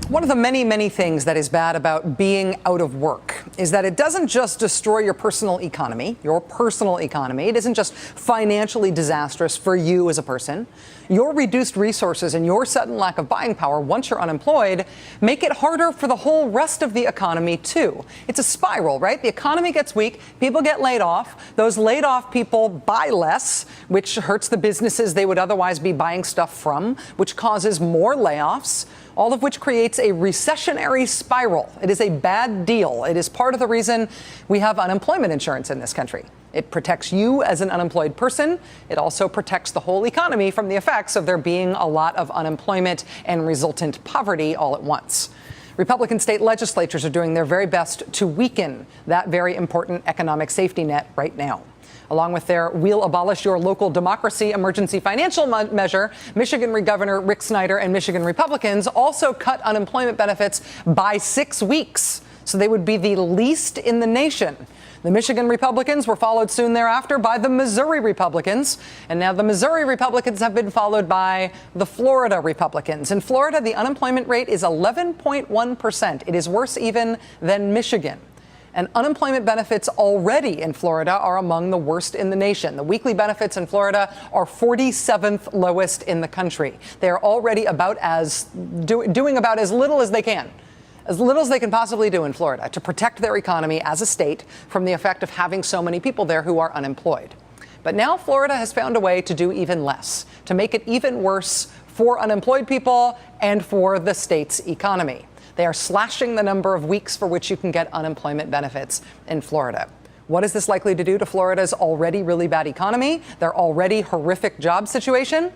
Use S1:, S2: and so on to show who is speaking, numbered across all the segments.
S1: One of the many, many things that is bad about being out of work is that it doesn't just destroy your personal economy. It isn't just financially disastrous for you as a person. Your reduced resources and your sudden lack of buying power once you're unemployed make it harder for the whole rest of the economy, too. It's a spiral, right? The economy gets weak, people get laid off. Those laid off people buy less, which hurts the businesses they would otherwise be buying stuff from, which causes more layoffs, all of which creates a recessionary spiral. It is a bad deal. It is part of the reason we have unemployment insurance in this country. It protects you as an unemployed person. It also protects the whole economy from the effects of there being a lot of unemployment and resultant poverty all at once. Republican state legislatures are doing their very best to weaken that very important economic safety net right now. Along with their We'll Abolish Your Local Democracy emergency financial measure, Michigan Governor Rick Snyder and Michigan Republicans also cut unemployment benefits by 6 weeks, so they would be the least in the nation. The Michigan Republicans were followed soon thereafter by the Missouri Republicans, and now the Missouri Republicans have been followed by the Florida Republicans. In Florida, the unemployment rate is 11.1%. It is worse even than Michigan. And unemployment benefits already in Florida are among the worst in the nation. The weekly benefits in Florida are 47th lowest in the country. They are already doing about as little as they can. As little as they can possibly do in Florida to protect their economy as a state from the effect of having so many people there who are unemployed. But now Florida has found a way to do even less, to make it even worse for unemployed people and for the state's economy. They are slashing the number of weeks for which you can get unemployment benefits in Florida. What is this likely to do to Florida's already really bad economy, their already horrific job situation?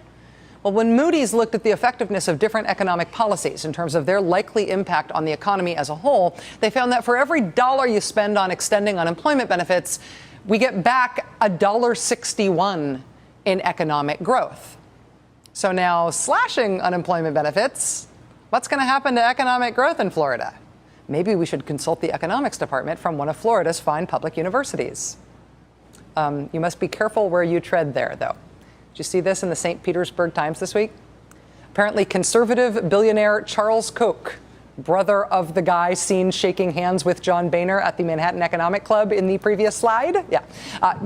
S1: Well, when Moody's looked at the effectiveness of different economic policies in terms of their likely impact on the economy as a whole, they found that for every dollar you spend on extending unemployment benefits, we get back $1.61 in economic growth. So now slashing unemployment benefits, what's going to happen to economic growth in Florida? Maybe we should consult the economics department from one of Florida's fine public universities. You must be careful where you tread there, though. Did you see this in the St. Petersburg Times this week? Apparently, conservative billionaire Charles Koch, brother of the guy seen shaking hands with John Boehner at the Manhattan Economic Club in the previous slide.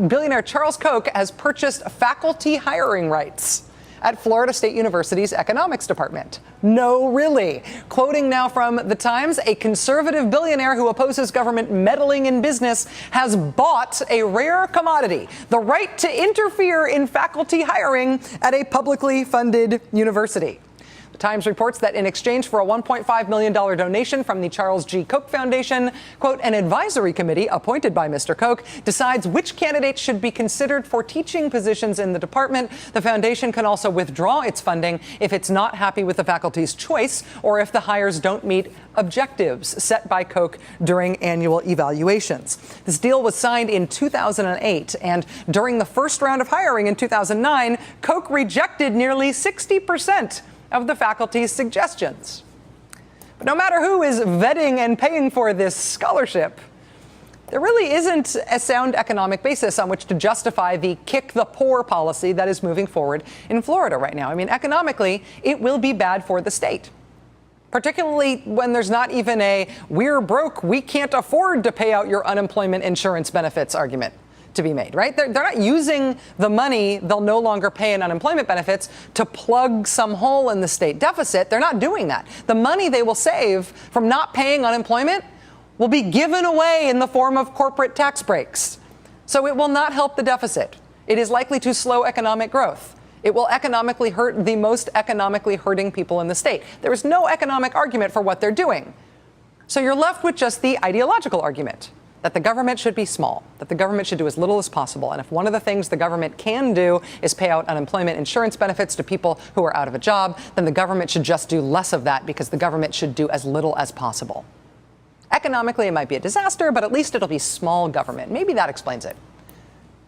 S1: Billionaire Charles Koch has purchased faculty hiring rights at Florida State University's economics department. No, really. Quoting now from the Times, a conservative billionaire who opposes government meddling in business has bought a rare commodity, the right to interfere in faculty hiring at a publicly funded university. The Times reports that in exchange for a $1.5 million donation from the Charles G. Koch Foundation, quote, an advisory committee appointed by Mr. Koch decides which candidates should be considered for teaching positions in the department. The foundation can also withdraw its funding if it's not happy with the faculty's choice or if the hires don't meet objectives set by Koch during annual evaluations. This deal was signed in 2008, and during the first round of hiring in 2009, Koch rejected nearly 60% of the faculty's suggestions. But no matter who is vetting and paying for this scholarship, there really isn't a sound economic basis on which to justify the kick the poor policy that is moving forward in Florida right now. I mean, economically, it will be bad for the state, particularly when there's not even a we're broke, we can't afford to pay out your unemployment insurance benefits argument to be made, right? They're not using the money they'll no longer pay in unemployment benefits to plug some hole in the state deficit. They're not doing that. The money they will save from not paying unemployment will be given away in the form of corporate tax breaks. So it will not help the deficit. It is likely to slow economic growth. It will economically hurt the most economically hurting people in the state. There is no economic argument for what they're doing. So you're left with just the ideological argument that the government should be small, that the government should do as little as possible. And if one of the things the government can do is pay out unemployment insurance benefits to people who are out of a job, then the government should just do less of that because the government should do as little as possible. Economically, it might be a disaster, but at least it'll be small government. Maybe that explains it.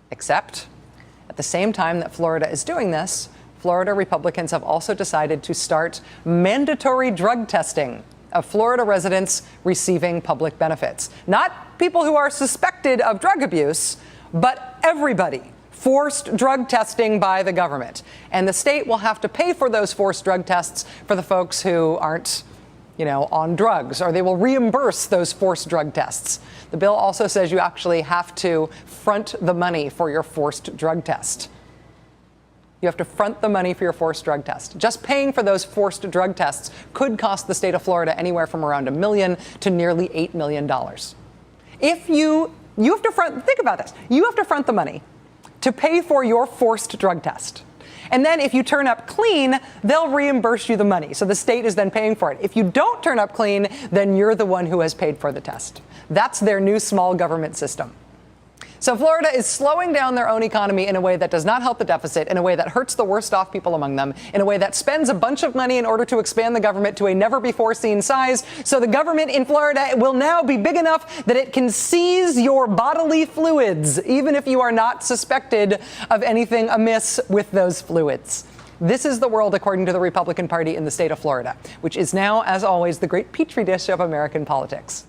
S1: Except at the same time that Florida is doing this, Florida Republicans have also decided to start mandatory drug testing of Florida residents receiving public benefits. Not people who are suspected of drug abuse, but everybody. Forced drug testing by the government. And the state will have to pay for those forced drug tests for the folks who aren't on drugs, or they will reimburse those forced drug tests. The bill also says you actually have to front the money for your forced drug test. You have to front the money for your forced drug test. Just paying for those forced drug tests could cost the state of Florida anywhere from around $1 million to nearly $8 million. If you have to think about this. You have to front the money to pay for your forced drug test. And then if you turn up clean, they'll reimburse you the money. So the state is then paying for it. If you don't turn up clean, then you're the one who has paid for the test. That's their new small government system. So Florida is slowing down their own economy in a way that does not help the deficit, in a way that hurts the worst off people among them, in a way that spends a bunch of money in order to expand the government to a never-before-seen size. So the government in Florida will now be big enough that it can seize your bodily fluids, even if you are not suspected of anything amiss with those fluids. This is the world, according to the Republican Party in the state of Florida, which is now, as always, the great petri dish of American politics.